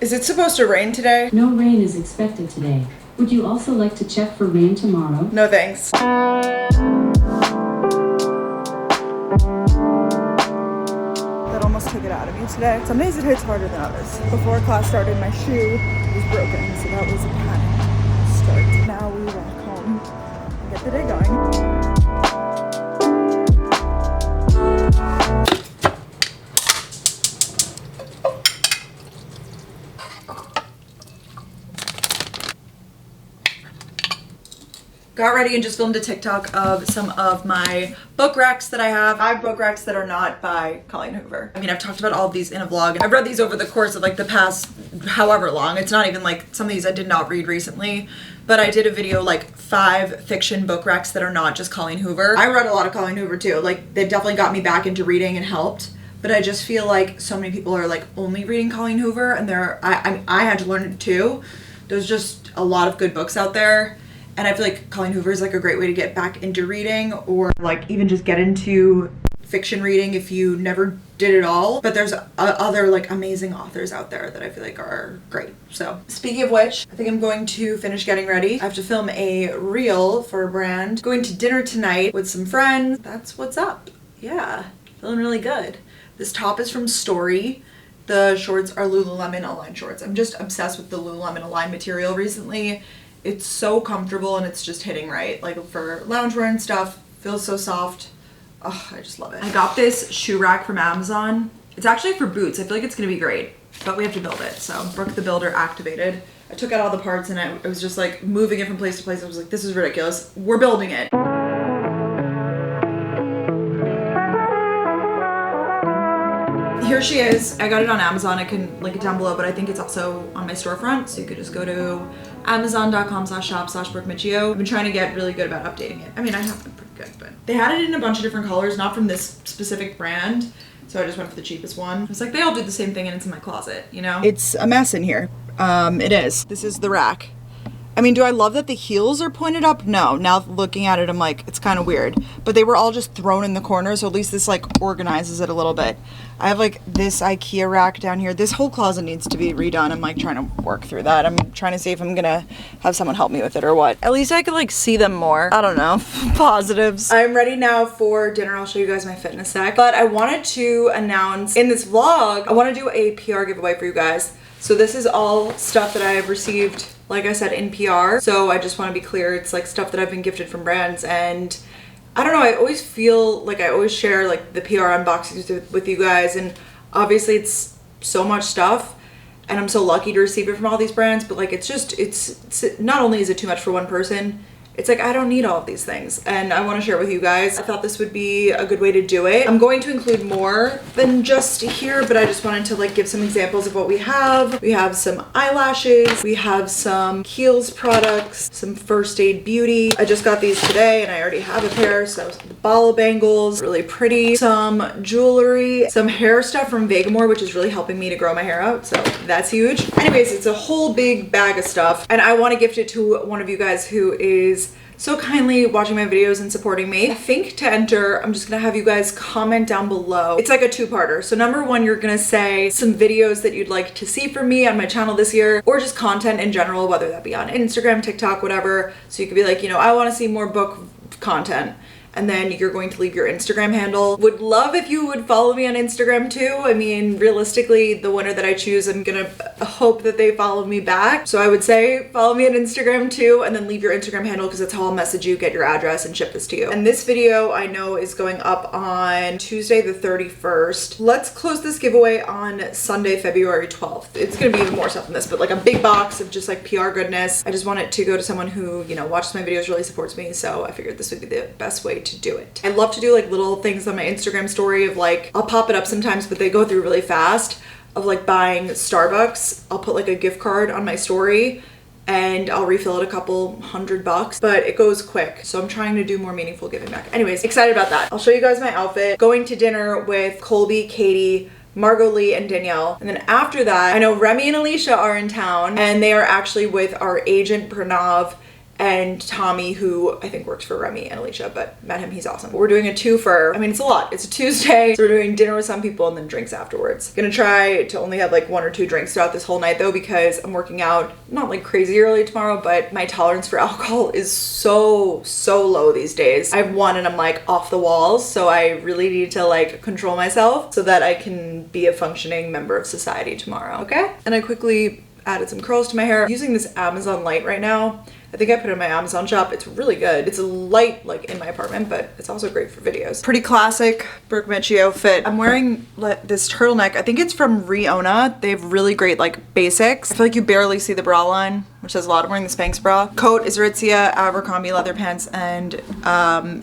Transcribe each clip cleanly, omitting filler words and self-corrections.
Is it supposed to rain today? No rain is expected today. Would you also like to check for rain tomorrow? No thanks. That almost took it out of me today. Some days it hits harder than others. Before class started, my shoe was broken, so that was a panic start. Now we walk home and get the day going. Got ready and just filmed a TikTok of some of my book recs that I have. 5 book recs that are not by Colleen Hoover. I mean, I've talked about all of these in a vlog. I've read these over the course of like the past however long. It's not even like some of these I did not read recently, but I did a video like 5 fiction book recs that are not just Colleen Hoover. I read a lot of Colleen Hoover too. Like they definitely got me back into reading and helped. But I just feel like so many people are like only reading Colleen Hoover, and I had to learn it too. There's just a lot of good books out there. And I feel like Colleen Hoover is like a great way to get back into reading, or like even just get into fiction reading if you never did it all. But there's other like amazing authors out there that I feel like are great. So speaking of which, I think I'm going to finish getting ready. I have to film a reel for a brand. Going to dinner tonight with some friends. That's what's up. Yeah, feeling really good. This top is from Story. The shorts are Lululemon Align shorts. I'm just obsessed with the Lululemon Align material recently. It's so comfortable and it's just hitting right. Like for loungewear and stuff, feels so soft. Oh, I just love it. I got this shoe rack from Amazon. It's actually for boots. I feel like it's gonna be great, but we have to build it. So Brooke the Builder activated. I took out all the parts and I was just like moving it from place to place. I was like, this is ridiculous. We're building it. Here she is. I got it on Amazon. I can link it down below, but I think it's also on my storefront. So you could just go to amazon.com/shop/brookemicciobusiness. I've been trying to get really good about updating it. I mean, I have been pretty good, but they had it in a bunch of different colors, not from this specific brand. So I just went for the cheapest one. It's like they all do the same thing and it's in my closet, you know? It's a mess in here. It is. This is the rack. I mean, do I love that the heels are pointed up? No. Now looking at it, I'm like, it's kind of weird. But they were all just thrown in the corner, so at least this like organizes it a little bit. I have like this IKEA rack down here. This whole closet needs to be redone. I'm like trying to work through that. I'm trying to see if I'm gonna have someone help me with it or what. At least I could like see them more. I don't know. Positives. I'm ready now for dinner. I'll show you guys my fit in a sec. But I wanted to announce in this vlog, I want to do a PR giveaway for you guys. So this is all stuff that I have received, like I said, in PR. So I just want to be clear, it's like stuff that I've been gifted from brands, and I don't know, I always feel like I always share like the PR unboxings with you guys, and obviously it's so much stuff and I'm so lucky to receive it from all these brands, but like it's not only is it too much for one person, it's like I don't need all of these things and I want to share it with you guys. I thought this would be a good way to do it. I'm going to include more than just here, but I just wanted to like give some examples of what we have. We have some eyelashes, we have some Kiehl's products, some First Aid Beauty. I just got these today and I already have a pair, so the ball bangles, really pretty. Some jewelry, some hair stuff from Vegamore, which is really helping me to grow my hair out, so that's huge. Anyways, it's a whole big bag of stuff and I want to gift it to one of you guys who is so kindly watching my videos and supporting me. I think to enter, I'm just gonna have you guys comment down below. It's like a two-parter. So number one, you're gonna say some videos that you'd like to see from me on my channel this year, or just content in general, whether that be on Instagram, TikTok, whatever. So you could be like, you know, I wanna see more book content. And then you're going to leave your Instagram handle. Would love if you would follow me on Instagram too. I mean, realistically, the winner that I choose, I'm gonna hope that they follow me back. So I would say follow me on Instagram too, and then leave your Instagram handle because that's how I'll message you, get your address, and ship this to you. And this video I know is going up on Tuesday the 31st. Let's close this giveaway on Sunday, February 12th. It's gonna be even more stuff than this, but like a big box of just like PR goodness. I just want it to go to someone who, you know, watches my videos, really supports me. So I figured this would be the best way to do it. I love to do like little things on my Instagram story of like, I'll pop it up sometimes, but they go through really fast, of like buying Starbucks. I'll put like a gift card on my story and I'll refill it a couple $100, but it goes quick. So I'm trying to do more meaningful giving back. Anyways, excited about that. I'll show you guys my outfit. Going to dinner with Colby, Katie, Margot Lee, and Danielle. And then after that, I know Remy and Alicia are in town and they are actually with our agent Pranav and Tommy, who I think works for Remy and Alicia, but met him, he's awesome. We're doing a twofer. I mean, it's a lot. It's a Tuesday, so we're doing dinner with some people and then drinks afterwards. Gonna try to only have like 1 or 2 drinks throughout this whole night though, because I'm working out not like crazy early tomorrow, but my tolerance for alcohol is so low these days. I have 1 and I'm like off the walls, so I really need to like control myself so that I can be a functioning member of society tomorrow, okay? And I quickly added some curls to my hair. I'm using this Amazon light right now. I think I put it in my Amazon shop. It's really good. It's a light like in my apartment, but it's also great for videos. Pretty classic Brooke Miccio fit. I'm wearing this turtleneck. I think it's from Riona. They have really great like basics. I feel like you barely see the bra line, which says a lot. I'm wearing the Spanx bra. Coat is Aritzia, Abercrombie leather pants, and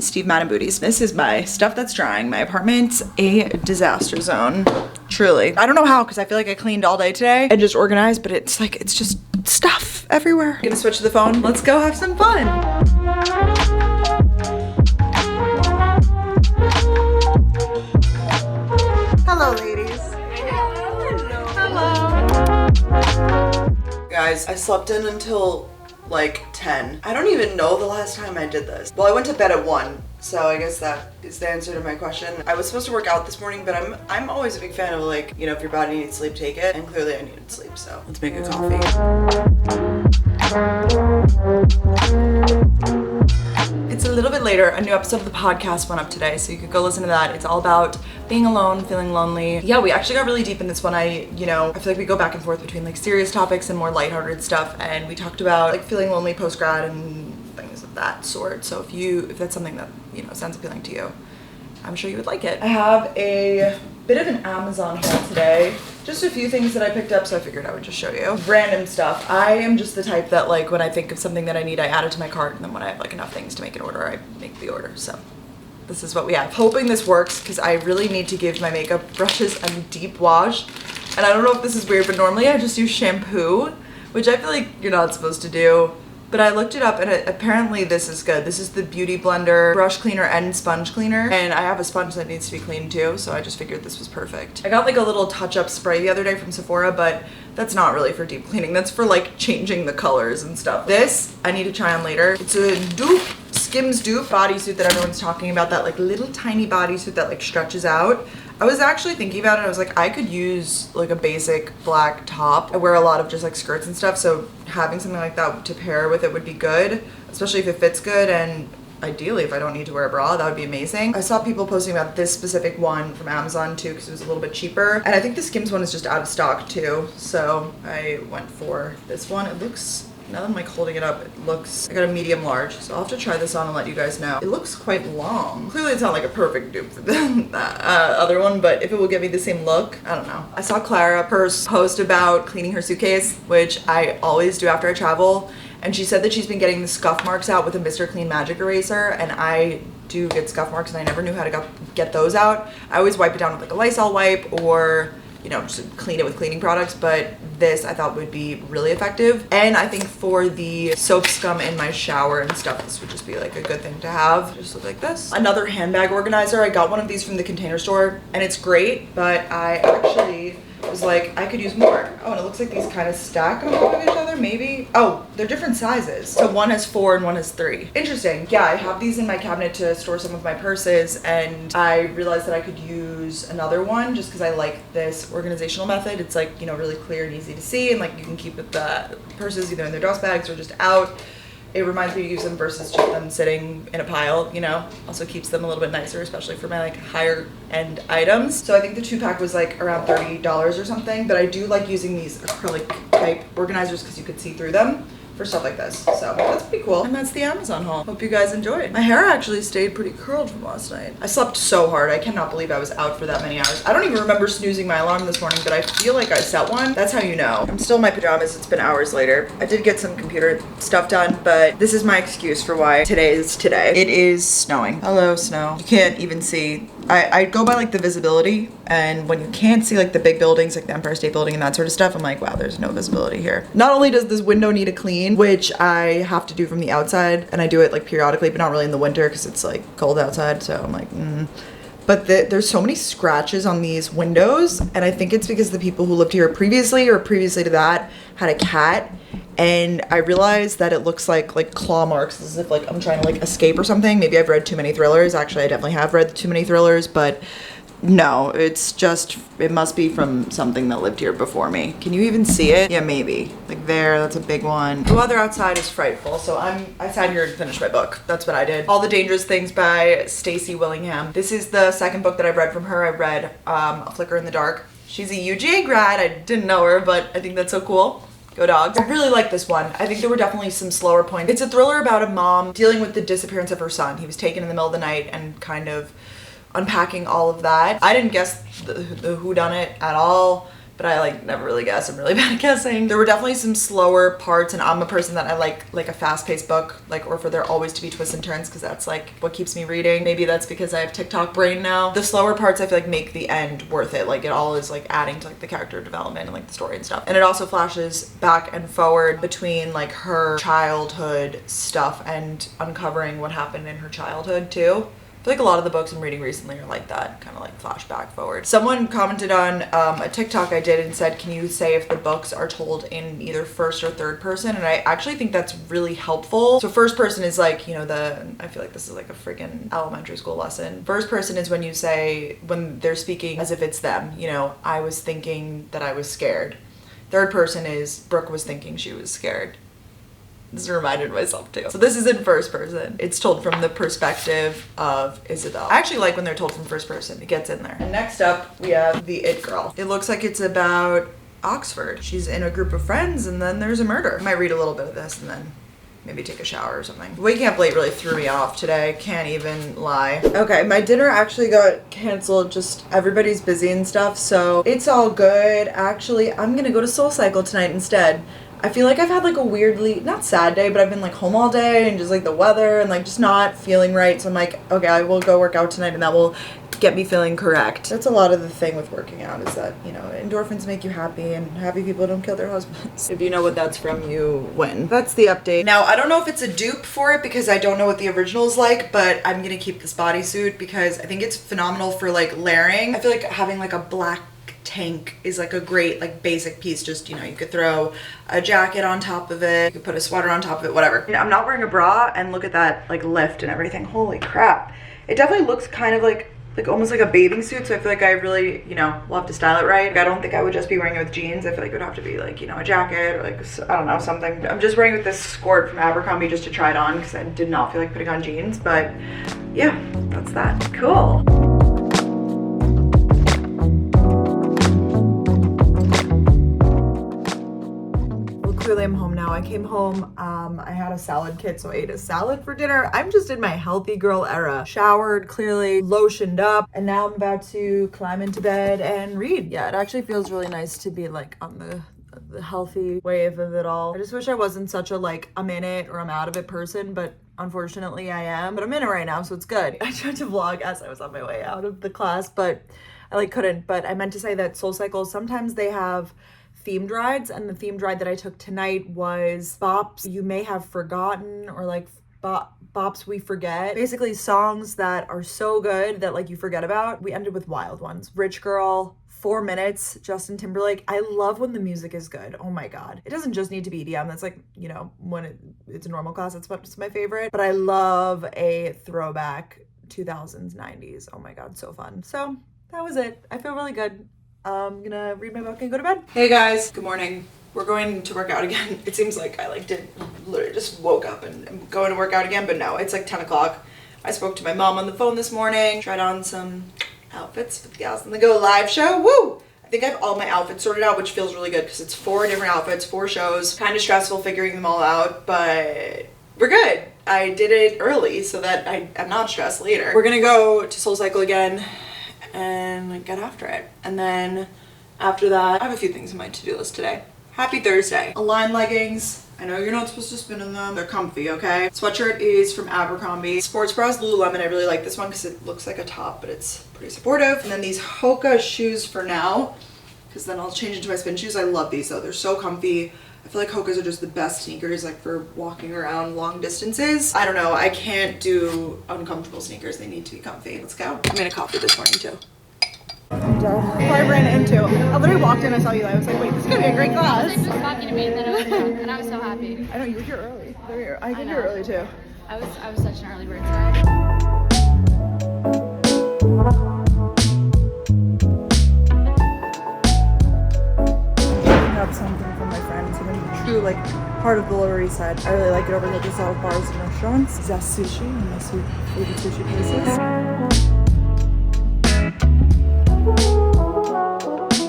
Steve Madden booties. This is my stuff that's drying. My apartment's a disaster zone. Truly. I don't know how, because I feel like I cleaned all day today and just organized, but it's like, it's just stuff everywhere. I'm gonna switch to the phone. Let's go have some fun. Hello, ladies. Hello. Guys, I slept in until like 10. I don't even know the last time I did this. Well, I went to bed at 1. So I guess that is the answer to my question. I was supposed to work out this morning, but I'm always a big fan of like, you know, if your body needs sleep, take it. And clearly I needed sleep, so let's make a coffee. It's a little bit later. A new episode of the podcast went up today, so you could go listen to that. It's all about being alone, feeling lonely. Yeah, we actually got really deep in this one. I feel like we go back and forth between like serious topics and more lighthearted stuff, and we talked about like feeling lonely post-grad and things of that sort. So if that's something that, you know, sounds appealing to you, I'm sure you would like it. I have a bit of an Amazon haul today. Just a few things that I picked up, so I figured I would just show you. Random stuff. I am just the type that like when I think of something that I need, I add it to my cart, and then when I have like enough things to make an order, I make the order. So this is what we have. Hoping this works, because I really need to give my makeup brushes a deep wash. And I don't know if this is weird, but normally I just use shampoo, which I feel like you're not supposed to do. But I looked it up, and apparently this is good. This is the Beauty Blender brush cleaner and sponge cleaner. And I have a sponge that needs to be cleaned too, so I just figured this was perfect. I got like a little touch-up spray the other day from Sephora, but that's not really for deep cleaning. That's for like changing the colors and stuff. This, I need to try on later. It's a dupe, Skims dupe bodysuit that everyone's talking about, that like little tiny bodysuit that like stretches out. I was actually thinking about it. I was like, I could use like a basic black top. I wear a lot of just like skirts and stuff, so having something like that to pair with it would be good, especially if it fits good, and ideally if I don't need to wear a bra, that would be amazing. I saw people posting about this specific one from Amazon too, because it was a little bit cheaper, and I think the Skims one is just out of stock too, so I went for this one. It looks, now that I'm like holding it up, it looks, I got a medium large, so I'll have to try this on and let you guys know. It looks quite long. Clearly it's not like a perfect dupe for the other one, but if it will give me the same look, I don't know. I saw Clara post about cleaning her suitcase, which I always do after I travel, and she said that she's been getting the scuff marks out with a Mr. Clean Magic Eraser, and I do get scuff marks and I never knew how to get those out. I always wipe it down with like a Lysol wipe, or you know, just clean it with cleaning products, but this I thought would be really effective. And I think for the soap scum in my shower and stuff, this would just be like a good thing to have. Just look like this. Another handbag organizer. I got one of these from the Container Store, and it's great, but I actually was like, I could use more. Oh, and it looks like these kind of stack on top of each other, maybe? Oh, they're different sizes. So one has 4 and one has 3. Interesting. Yeah, I have these in my cabinet to store some of my purses, and I realized that I could use another one just because I like this organizational method. It's like, you know, really clear and easy to see, and like you can keep the purses either in their dust bags or just out. It reminds me to use them versus just them sitting in a pile, you know. Also keeps them a little bit nicer, especially for my like higher end items. So I think the 2-pack was like around $30 or something, but I do like using these acrylic type organizers because you could see through them for stuff like this. So that's pretty cool. And that's the Amazon haul. Hope you guys enjoyed. My hair actually stayed pretty curled from last night. I slept so hard. I cannot believe I was out for that many hours. I don't even remember snoozing my alarm this morning, but I feel like I set one. That's how you know. I'm still in my pajamas. It's been hours later. I did get some computer stuff done, but this is my excuse for why today is today. It is snowing. Hello, snow. You can't even see. I go by like the visibility, and when you can't see like the big buildings like the Empire State Building and that sort of stuff, I'm like, wow, there's no visibility here. Not only does this window need a clean, which I have to do from the outside, and I do it like periodically, but not really in the winter because it's like cold outside, so I'm like, But there's so many scratches on these windows, and I think it's because the people who lived here previously or previously to that had a cat, and I realized that it looks like claw marks, as if like I'm trying to like escape or something. Maybe I've read too many thrillers. Actually, I definitely have read too many thrillers, but no, it's just, it must be from something that lived here before me. Can you even see it? Yeah, maybe. Like there, that's a big one. The weather outside is frightful, so I sat here and finished my book. That's what I did. All the Dangerous Things by Stacey Willingham. This is the second book that I've read from her. I read A Flicker in the Dark. She's a UGA grad. I didn't know her, but I think that's so cool. Go dogs. I really like this one. I think there were definitely some slower points. It's a thriller about a mom dealing with the disappearance of her son. He was taken in the middle of the night and kind of unpacking all of that. I didn't guess the whodunit at all, but I like never really guess. I'm really bad at guessing. There were definitely some slower parts, and I'm a person that I like a fast-paced book, like, or for there always to be twists and turns, because that's like what keeps me reading. Maybe that's because I have TikTok brain now. The slower parts I feel like make the end worth it. Like it all is like adding to like the character development and like the story and stuff. And it also flashes back and forward between like her childhood stuff and uncovering what happened in her childhood too. I feel like a lot of the books I'm reading recently are like that, kind of like flashback forward. Someone commented on a TikTok I did and said, can you say if the books are told in either first or third person? And I actually think that's really helpful. So first person is like, you know, I feel like this is like a freaking elementary school lesson. First person is when you say, when they're speaking as if it's them, you know, I was thinking that I was scared. Third person is Brooke was thinking she was scared. This reminded myself too. So this is in first person. It's told from the perspective of Isabel. I actually like when they're told from first person. It gets in there. And next up, we have The It Girl. It looks like it's about Oxford. She's in a group of friends and then there's a murder. I might read a little bit of this and then maybe take a shower or something. Waking up late really threw me off today. Can't even lie. Okay, my dinner actually got canceled. Just everybody's busy and stuff, so it's all good. Actually, I'm gonna go to SoulCycle tonight instead. I feel like I've had like a weirdly, not sad day, but I've been like home all day and just like the weather and like just not feeling right. So I'm like, okay, I will go work out tonight and that will get me feeling correct. That's a lot of the thing with working out is that, you know, endorphins make you happy and happy people don't kill their husbands. If you know what that's from, you win. That's the update. Now, I don't know if it's a dupe for it because I don't know what the original is like, but I'm gonna keep this bodysuit because I think it's phenomenal for like layering. I feel like having like a black tank is like a great like basic piece. Just, you know, you could throw a jacket on top of it, you could put a sweater on top of it, whatever. You know, I'm not wearing a bra and look at that like lift and everything. Holy crap. It definitely looks kind of like almost like a bathing suit, so I feel like I really, you know, will have to style it right. Like, I don't think I would just be wearing it with jeans. I feel like it would have to be like, you know, a jacket or like, I don't know, something. I'm just wearing it with this skirt from Abercrombie just to try it on because I did not feel like putting on jeans, but yeah, that's that. Cool. Clearly I'm home now. I came home, I had a salad kit, so I ate a salad for dinner. I'm just in my healthy girl era. Showered, clearly, lotioned up, and now I'm about to climb into bed and read. Yeah, it actually feels really nice to be like on the healthy wave of it all. I just wish I wasn't such a like I'm in it or I'm out of it person, but unfortunately I am. But I'm in it right now, so it's good. I tried to vlog as I was on my way out of the class, but I like couldn't. But I meant to say that SoulCycle, sometimes they have themed rides, and the themed ride that I took tonight was Bops You May Have Forgotten, or like Bops We Forget. Basically songs that are so good that like you forget about. We ended with wild ones. Rich Girl, 4 Minutes, Justin Timberlake. I love when the music is good. Oh my god. It doesn't just need to be EDM. That's like, you know, when it's a normal class, it's my favorite. But I love a throwback 2000s, 90s. Oh my god, so fun. So that was it. I feel really good. I'm gonna read my book and go to bed. Hey guys, good morning. We're going to work out again. It seems like I like literally just woke up and I'm going to work out again, but no, it's like 10 o'clock. I spoke to my mom on the phone this morning, tried on some outfits for the Gals in the Go live show. Woo! I think I have all my outfits sorted out, which feels really good because it's 4 different outfits, 4 shows. Kind of stressful figuring them all out, but we're good. I did it early so that I'm not stressed later. We're gonna go to SoulCycle again and get after it. And then after that, I have a few things on my to-do list today. Happy Thursday. Align leggings. I know you're not supposed to spin in them. They're comfy, okay? Sweatshirt is from Abercrombie. Sports bras, Lululemon. I really like this one because it looks like a top, but it's pretty supportive. And then these Hoka shoes for now, because then I'll change into my spin shoes. I love these though. They're so comfy. I feel like Hokas are just the best sneakers like for walking around long distances. I don't know, I can't do uncomfortable sneakers. They need to be comfy. Let's go. I made a coffee this morning too. Who I ran into. I literally walked in, I saw you. I was like, wait, this is gonna be a great class. I was just talking to me, and then I was drunk, and I was so happy. I know you were here early. I got here early too. I was such an early bird today. Up something from my friends. I'm in the true heart of the Lower East Side. I really like it over there. Just all bars and restaurants. Zest Sushi, one of my favorite sushi places.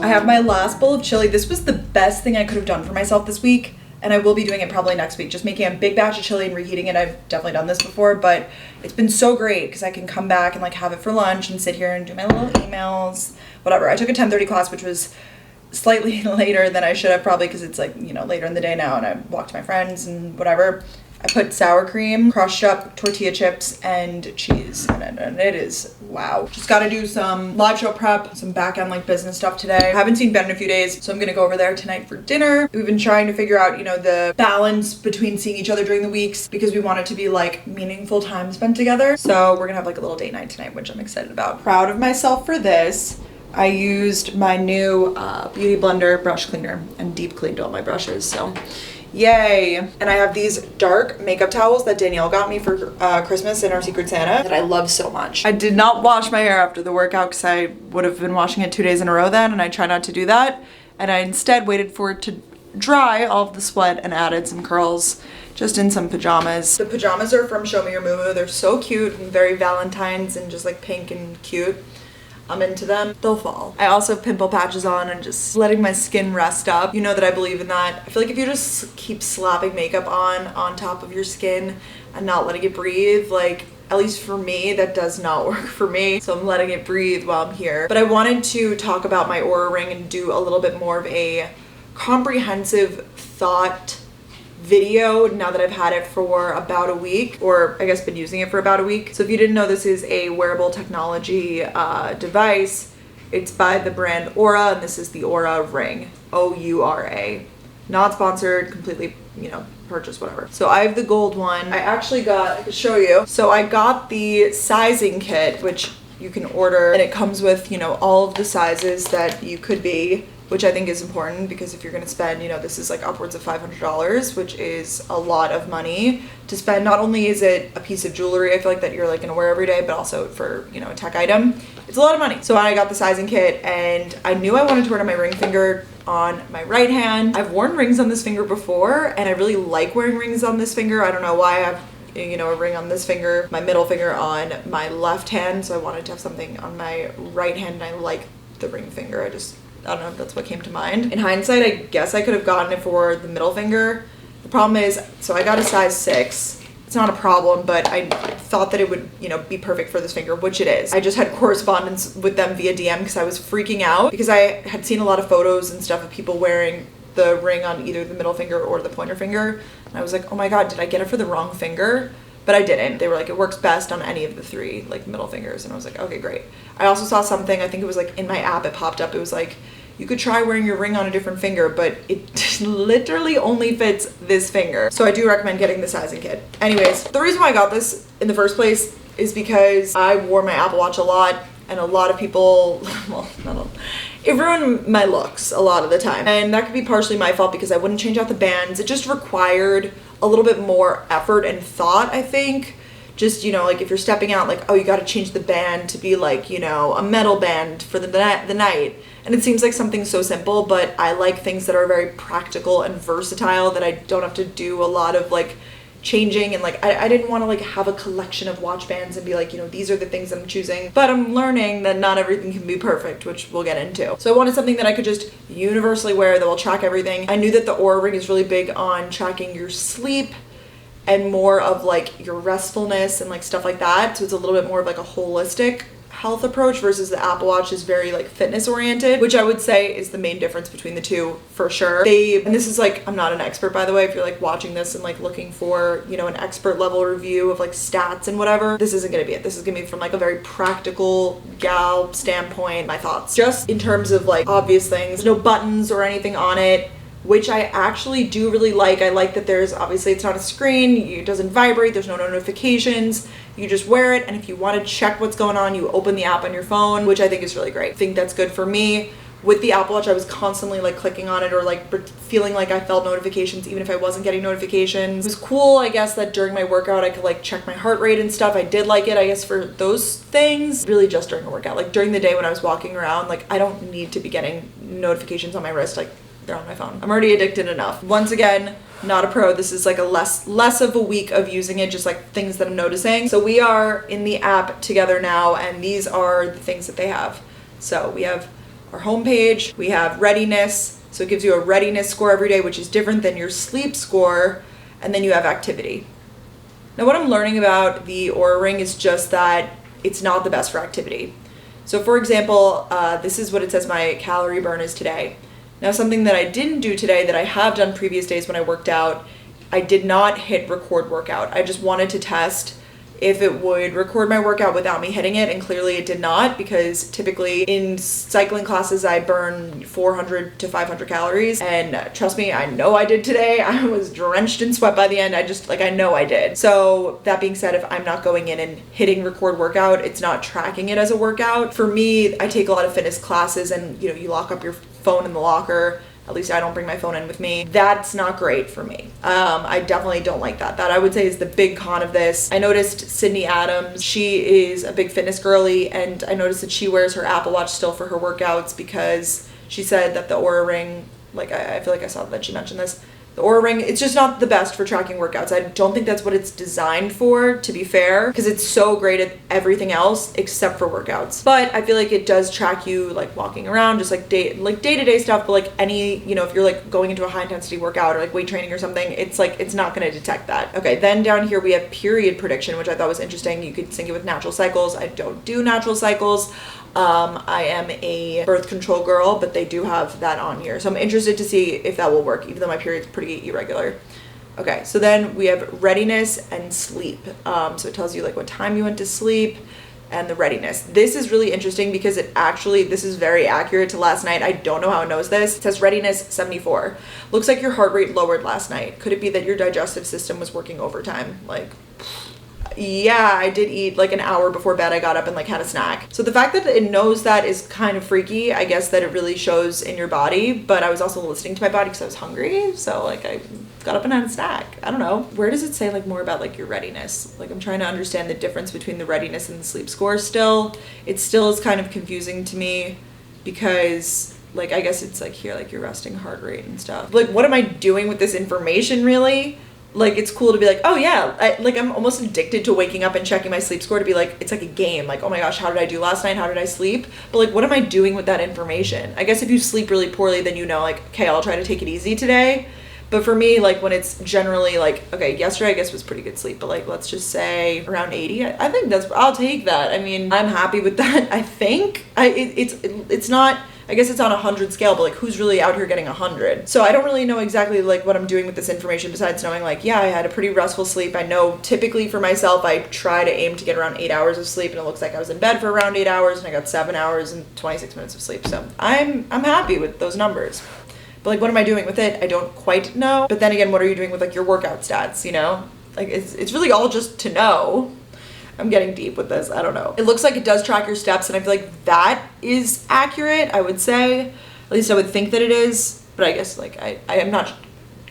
I have my last bowl of chili. This was the best thing I could have done for myself this week, and I will be doing it probably next week. Just making a big batch of chili and reheating it. I've definitely done this before, but it's been so great because I can come back and have it for lunch and sit here and do my little emails, whatever. I took a 10:30 class, which was slightly later than I should have probably because it's later in the day now, and I walked to my friends and whatever. I put sour cream, crushed up tortilla chips, and cheese in it, and it is wow. Just got to do some live show prep, some back-end business stuff today. I haven't seen Ben in a few days, so I'm gonna go over there tonight for dinner. We've been trying to figure out, the balance between seeing each other during the weeks because we want it to be meaningful time spent together. So we're gonna have a little date night tonight, which I'm excited about. Proud of myself for this. I used my new Beauty Blender brush cleaner and deep cleaned all my brushes, so yay. And I have these dark makeup towels that Danielle got me for Christmas in our Secret Santa that I love so much. I did not wash my hair after the workout because I would have been washing it 2 days in a row then, and I try not to do that. And I instead waited for it to dry all of the sweat and added some curls just in some pajamas. The pajamas are from Show Me Your Moo. They're so cute and very Valentine's and just pink and cute. I'm into them. They'll fall. I also have pimple patches on and just letting my skin rest up. You know that I believe in that. I feel like if you just keep slapping makeup on top of your skin and not letting it breathe, at least for me, that does not work for me. So I'm letting it breathe while I'm here. But I wanted to talk about my Oura ring and do a little bit more of a comprehensive thought video now that I've had it for about a week, or I guess been using it for about a week. So if you didn't know, this is a wearable technology device. It's by the brand Oura, and this is the Oura ring, O-U-R-A. Not sponsored, completely, purchase, whatever. So I have the gold one. I can show you. So I got the sizing kit, which you can order, and it comes with, all of the sizes that you could be, which I think is important because if you're gonna spend, this is upwards of $500, which is a lot of money to spend. Not only is it a piece of jewelry, I feel that you're gonna wear every day, but also for, a tech item. It's a lot of money. So I got the sizing kit, and I knew I wanted to wear it on my ring finger on my right hand. I've worn rings on this finger before, and I really like wearing rings on this finger. I don't know why I have a ring on this finger, my middle finger on my left hand, so I wanted to have something on my right hand, and I like the ring finger. I don't know if that's what came to mind. In hindsight, I guess I could have gotten it for the middle finger. The problem is, so I got a size 6. It's not a problem, but I thought that it would, be perfect for this finger, which it is. I just had correspondence with them via DM because I was freaking out because I had seen a lot of photos and stuff of people wearing the ring on either the middle finger or the pointer finger. And I was like, oh my God, did I get it for the wrong finger? But I didn't. They were like, it works best on any of the 3 middle fingers. And I was like, okay, great. I also saw something, I think it was in my app, it popped up. It was you could try wearing your ring on a different finger, but it literally only fits this finger. So I do recommend getting the sizing kit. Anyways, the reason why I got this in the first place is because I wore my Apple Watch a lot, and a lot of people, it ruined my looks a lot of the time. And that could be partially my fault because I wouldn't change out the bands. It just required a little bit more effort and thought, I think. Just, if you're stepping out, oh, you got to change the band to be a metal band for the night. And it seems like something so simple, but I like things that are very practical and versatile that I don't have to do a lot of changing. And I didn't want to have a collection of watch bands and be these are the things that I'm choosing. But I'm learning that not everything can be perfect, which we'll get into. So I wanted something that I could just universally wear that will track everything. I knew that the Oura ring is really big on tracking your sleep and more of your restfulness and stuff like that. So it's a little bit more of a holistic health approach versus the Apple Watch is very fitness oriented, which I would say is the main difference between the two for sure. And this is I'm not an expert, by the way, if you're watching this and looking for, an expert level review of stats and whatever, this isn't gonna be it. This is gonna be from a very practical gal standpoint, my thoughts. Just in terms of obvious things, no buttons or anything on it, which I actually do really like. I like that there's, obviously it's not a screen, it doesn't vibrate, there's no notifications. You just wear it, and if you want to check what's going on, you open the app on your phone, which I think is really great. I think that's good for me. With the Apple Watch, I was constantly like clicking on it or like feeling like I felt notifications even if I wasn't getting notifications. It was cool, I guess, that during my workout I could like check my heart rate and stuff. I did like it, I guess, for those things. Really just during a workout. Like during the day when I was walking around, like I don't need to be getting notifications on my wrist. Like they're on my phone. I'm already addicted enough. Once again, not a pro. This is like a less of a week of using it, just like things that I'm noticing. So we are in the app together now, and these are the things that they have. So we have our homepage, we have readiness, so it gives you a readiness score every day, which is different than your sleep score, and then you have activity. Now what I'm learning about the Oura Ring is just that it's not the best for activity. So for example, this is what it says my calorie burn is today. Now something that I didn't do today that I have done previous days when I worked out, I did not hit record workout. I just wanted to test if it would record my workout without me hitting it, and clearly it did not, because typically in cycling classes I burn 400 to 500 calories, and trust me, I know I did today. I was drenched in sweat by the end. I know I did. So that being said, if I'm not going in and hitting record workout, it's not tracking it as a workout. For me, I take a lot of fitness classes, and you lock up your phone in the locker. At least I don't bring my phone in with me. That's not great for me. I definitely don't like that. That I would say is the big con of this. I noticed Sydney Adams, she is a big fitness girly, and I noticed that she wears her Apple Watch still for her workouts because she said that the Oura Ring, like I feel like I saw that she mentioned this, the Oura Ring, it's just not the best for tracking workouts. I don't think that's what it's designed for, to be fair, because it's so great at everything else except for workouts. But I feel like it does track you like walking around, just like day-to-day stuff, but like any, if you're like going into a high intensity workout or like weight training or something, it's not going to detect that. Okay, then down here we have period prediction, which I thought was interesting. You could sync it with natural cycles. I don't do natural cycles. I am a birth control girl, but they do have that on here. So I'm interested to see if that will work, even though my period's pretty irregular. Okay, so then we have readiness and sleep. So it tells you like what time you went to sleep and the readiness. This is really interesting because this is very accurate to last night. I don't know how it knows this. It says readiness 74. Looks like your heart rate lowered last night. Could it be that your digestive system was working overtime? Like, yeah, I did eat like an hour before bed. I got up and like had a snack. So the fact that it knows that is kind of freaky. I guess that it really shows in your body, but I was also listening to my body because I was hungry. So like I got up and had a snack. I don't know. Where does it say like more about like your readiness? Like I'm trying to understand the difference between the readiness and the sleep score still. It still is kind of confusing to me because like I guess it's like here, like your resting heart rate and stuff. Like what am I doing with this information really? Like it's cool to be like, oh yeah, I'm almost addicted to waking up and checking my sleep score to be like, it's like a game. Like, oh my gosh, how did I do last night? How did I sleep? But like, what am I doing with that information? I guess if you sleep really poorly, then like, okay, I'll try to take it easy today. But for me, like when it's generally like, okay, yesterday I guess was pretty good sleep, but like, let's just say around 80. I think I'll take that. I mean, I'm happy with that. I think it's not, I guess it's on 100 scale, but like who's really out here getting 100? So I don't really know exactly like what I'm doing with this information besides knowing like, yeah, I had a pretty restful sleep. I know typically for myself, I try to aim to get around 8 hours of sleep, and it looks like I was in bed for around 8 hours and I got 7 hours and 26 minutes of sleep. So I'm happy with those numbers. But like, what am I doing with it? I don't quite know. But then again, what are you doing with like your workout stats, Like it's really all just to know. I'm getting deep with this. I don't know. It looks like it does track your steps, and I feel like that is accurate, I would say. At least I would think that it is. But I guess like I am not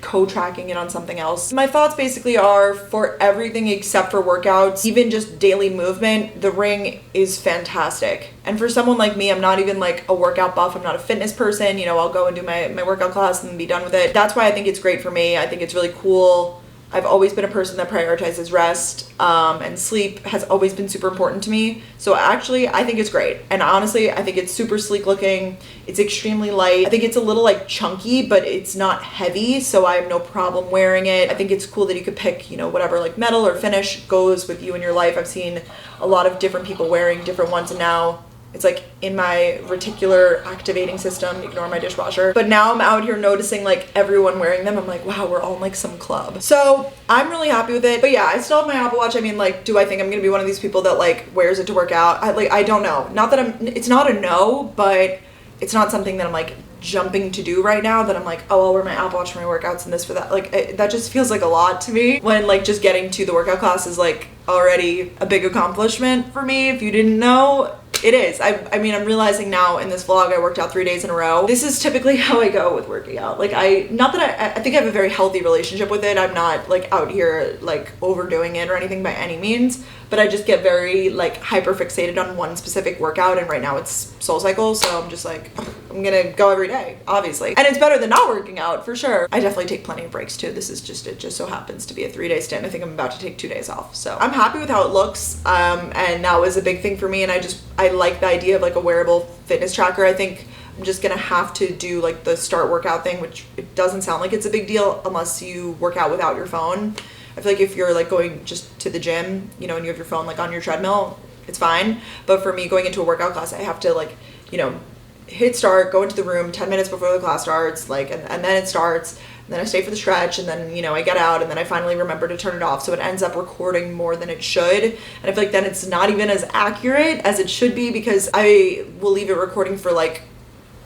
co-tracking it on something else. My thoughts basically are for everything except for workouts, even just daily movement, the Ring is fantastic. And for someone like me, I'm not even like a workout buff. I'm not a fitness person. I'll go and do my workout class and be done with it. That's why I think it's great for me. I think it's really cool. I've always been a person that prioritizes rest, and sleep has always been super important to me. So actually, I think it's great. And honestly, I think it's super sleek looking. It's extremely light. I think it's a little like chunky, but it's not heavy, so I have no problem wearing it. I think it's cool that you could pick, whatever like metal or finish goes with you in your life. I've seen a lot of different people wearing different ones, and now it's like in my reticular activating system, ignore my dishwasher. But now I'm out here noticing like everyone wearing them. I'm like, wow, we're all in like some club. So I'm really happy with it. But yeah, I still have my Apple Watch. I mean, like, do I think I'm gonna be one of these people that like wears it to work out? I don't know. Not that it's not a no, but it's not something that I'm like jumping to do right now that I'm like, oh, I'll wear my Apple Watch for my workouts and this for that. Like that just feels like a lot to me, when like just getting to the workout class is like already a big accomplishment for me. If you didn't know, it is. I mean, I'm realizing now in this vlog, I worked out 3 days in a row. This is typically how I go with working out. Like I think I have a very healthy relationship with it. I'm not like out here like overdoing it or anything by any means, but I just get very like hyper fixated on one specific workout, and right now it's SoulCycle, so I'm just like, I'm gonna go every day, obviously. And it's better than not working out, for sure. I definitely take plenty of breaks too. This is just, it just so happens to be a 3-day stint. I think I'm about to take 2 days off. So I'm happy with how it looks, and that was a big thing for me, and I like the idea of like a wearable fitness tracker. I think I'm just gonna have to do like the start workout thing, which it doesn't sound like it's a big deal unless you work out without your phone. I feel like if you're like going just to the gym, you know, and you have your phone like on your treadmill, it's fine. But for me, going into a workout class, I have to like, you know, hit start, go into the room 10 minutes before the class starts, like, and then it starts, and then I stay for the stretch, and then, you know, I get out, and then I finally remember to turn it off, so it ends up recording more than it should, and I feel like then it's not even as accurate as it should be, because I will leave it recording for like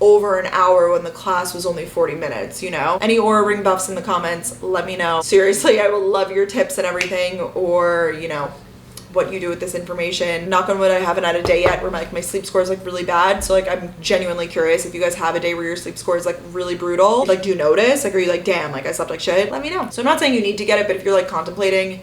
over an hour when the class was only 40 minutes, you know? Any Oura ring buffs in the comments, let me know. Seriously, I will love your tips and everything, or, you know, what you do with this information. Knock on wood, I haven't had a day yet where my sleep score is like really bad. So like I'm genuinely curious if you guys have a day where your sleep score is like really brutal. Like, do you notice? Like, are you like, damn, like I slept like shit? Let me know. So I'm not saying you need to get it, but if you're like contemplating,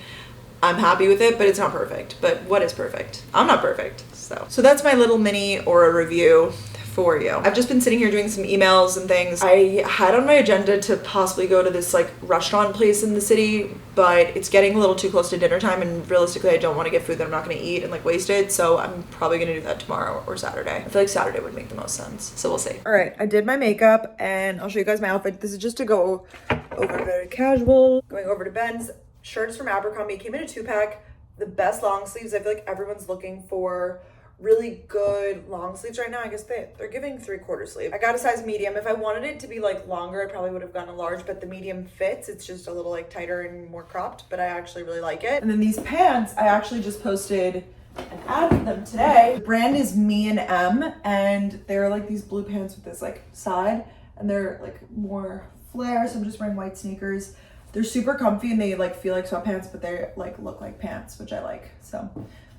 I'm happy with it, but it's not perfect. But what is perfect? I'm not perfect. So that's my little mini Oura review for you. I've just been sitting here doing some emails and things. I had on my agenda to possibly go to this like restaurant place in the city, but it's getting a little too close to dinner time, and realistically I don't want to get food that I'm not going to eat and like waste it, so I'm probably going to do that tomorrow or Saturday. I feel like Saturday would make the most sense, so we'll see. All right, I did my makeup and I'll show you guys my outfit. This is just to go over very casual. Going over to Ben's. Shirts from Abercrombie, came in a 2-pack, the best long sleeves. I feel like everyone's looking for really good long sleeves right now. I guess they're giving 3/4 sleeve. I got a size medium. If I wanted it to be like longer, I probably would have gotten a large, but the medium fits. It's just a little like tighter and more cropped, but I actually really like it. And then these pants, I actually just posted an ad for them today. The brand is Me and M, and they're like these blue pants with this like side, and they're like more flare, so I'm just wearing white sneakers. They're super comfy and they like feel like sweatpants, but they like look like pants, which I like. So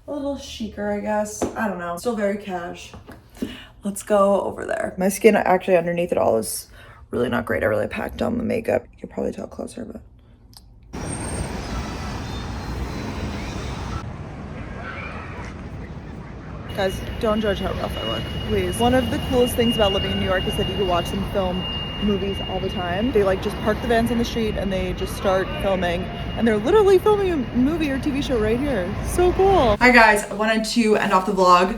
a little chicer, I guess. I don't know. Still very cash. Let's go over there. My skin actually underneath it all is really not great. I really packed on the makeup. You can probably tell closer, but. Guys, don't judge how rough I look, please. One of the coolest things about living in New York is that you can watch them film movies all the time. They like just park the vans on the street and they just start filming, and they're literally filming a movie or TV show right here. So cool. Hi guys, I wanted to end off the vlog.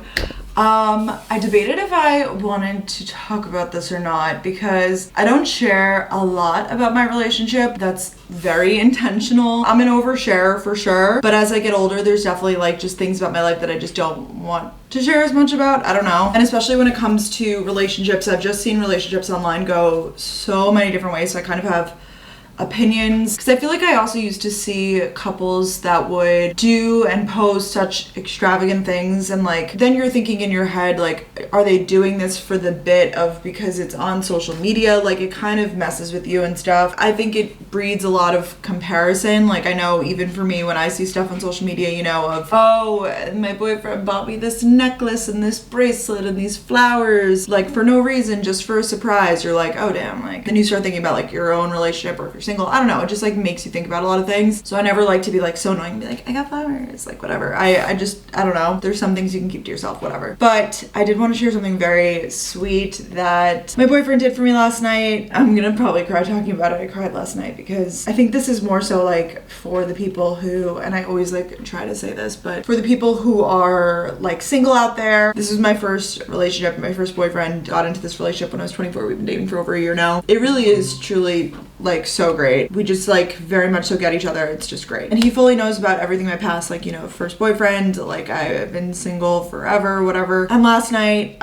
I debated if I wanted to talk about this or not, because I don't share a lot about my relationship. That's very intentional. I'm an oversharer for sure, but as I get older, there's definitely like just things about my life that I just don't want to share as much about. I don't know. And especially when it comes to relationships, I've just seen relationships online go so many different ways, so I kind of have opinions, because I feel like I also used to see couples that would do and post such extravagant things, and like then you're thinking in your head like, are they doing this for the bit of because it's on social media? Like it kind of messes with you and stuff. I think it breeds a lot of comparison. Like I know even for me, when I see stuff on social media, you know, of, oh, my boyfriend bought me this necklace and this bracelet and these flowers, like for no reason, just for a surprise. You're like, oh damn. Like then you start thinking about like your own relationship, or if you're single, I don't know, it just like makes you think about a lot of things. So I never like to be like so annoying and be like, I got flowers, like whatever. I don't know, there's some things you can keep to yourself, whatever. But I did want to share something very sweet that my boyfriend did for me last night. I'm gonna probably cry talking about it. I cried last night because I think this is more so like for the people who, and I always like try to say this, but for the people who are like single out there. This was my first relationship. My first boyfriend. Got into this relationship when I was 24. We've been dating for over a year now. It really is truly like so great. We just like very much so get each other. It's just great. And he fully knows about everything in my past, like, you know, first boyfriend, like I've been single forever, whatever. And last night,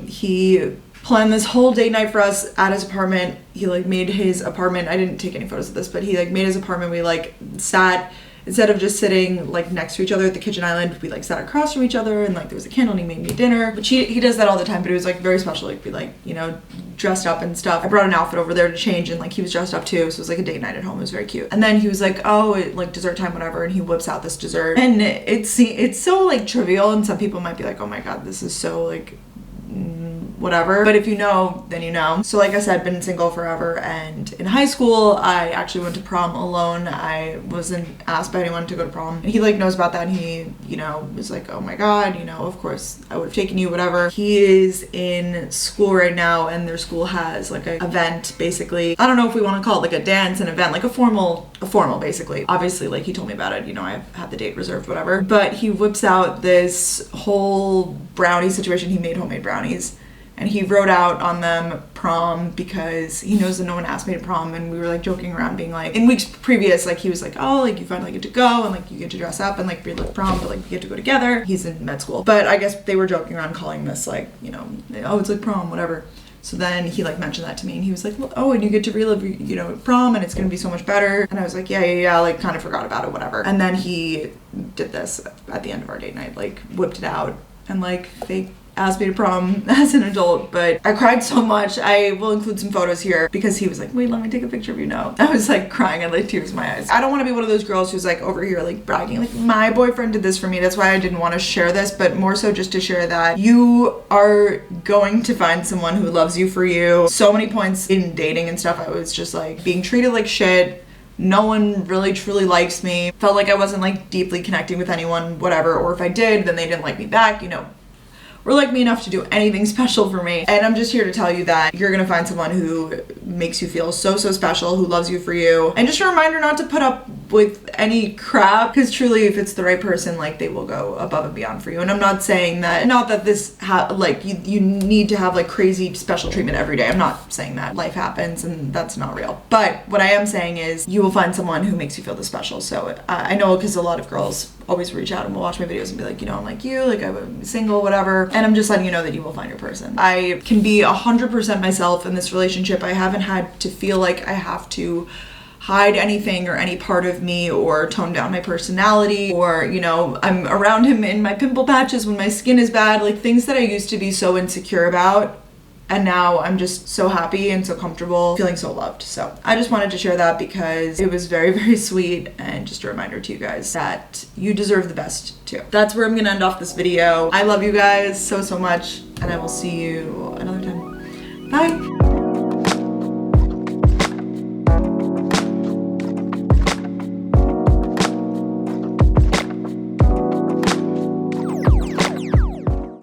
he planned this whole date night for us at his apartment. He like made his apartment, I didn't take any photos of this, but he like made his apartment. We like sat instead of just sitting like next to each other at the kitchen island, we like sat across from each other, and like there was a candle and he made me dinner. But he does that all the time, but it was like very special. Like we like, you know, dressed up and stuff. I brought an outfit over there to change, and like he was dressed up too, so it was like a date night at home. It was very cute. And then he was like, oh, like dessert time, whatever, and he whips out this dessert, and it's so like trivial, and some people might be like, oh my god, this is so like whatever, but if you know, then you know. So like I said, been single forever, and in high school I actually went to prom alone. I wasn't asked by anyone to go to prom, and he like knows about that, and he, you know, was like, oh my god, you know, of course I would have taken you, whatever. He is in school right now, and their school has like an event, basically. I don't know if we want to call it like a dance, an event, like a formal basically. Obviously, like he told me about it, you know, I've had the date reserved, whatever, but he whips out this whole brownie situation. He made homemade brownies, and he wrote out on them prom because he knows that no one asked me to prom, and we were like joking around being like, in weeks previous, like he was like, oh, like you finally get to go, and like you get to dress up and like be like prom, but like you get to go together. He's in med school, but I guess they were joking around calling this like, you know, oh, it's like prom, whatever. So then he like mentioned that to me, and he was like, well, oh, and you get to relive, you know, prom, and it's gonna be so much better. And I was like, yeah, like kind of forgot about it, whatever. And then he did this at the end of our date night, like whipped it out and like fake asked me to prom as an adult. But I cried so much. I will include some photos here because he was like, wait, let me take a picture of you now. I was like crying, and like tears in my eyes. I don't want to be one of those girls who's like over here like bragging like my boyfriend did this for me. That's why I didn't want to share this, but more so just to share that you are going to find someone who loves you for you. So many points in dating and stuff, I was just like being treated like shit. No one really truly likes me. Felt like I wasn't like deeply connecting with anyone, whatever, or if I did, then they didn't like me back, you know, or like me enough to do anything special for me. And I'm just here to tell you that you're gonna find someone who makes you feel so special, who loves you for you. And just a reminder not to put up with any crap, because truly if it's the right person, like they will go above and beyond for you. And I'm not saying that, not that this like you need to have like crazy special treatment every day. I'm not saying that. Life happens and that's not real. But what I am saying is you will find someone who makes you feel this special. So I know, because a lot of girls always reach out and will watch my videos and be like, you know, I'm like you, like I'm single, whatever. And I'm just letting you know that you will find your person. I can be 100% myself in this relationship. I haven't had to feel like I have to hide anything or any part of me or tone down my personality, or, you know, I'm around him in my pimple patches when my skin is bad, like things that I used to be so insecure about. And now I'm just so happy and so comfortable, feeling so loved. So I just wanted to share that because it was very, very sweet, and just a reminder to you guys that you deserve the best too. That's where I'm gonna end off this video. I love you guys so much, and I will see you another time. Bye.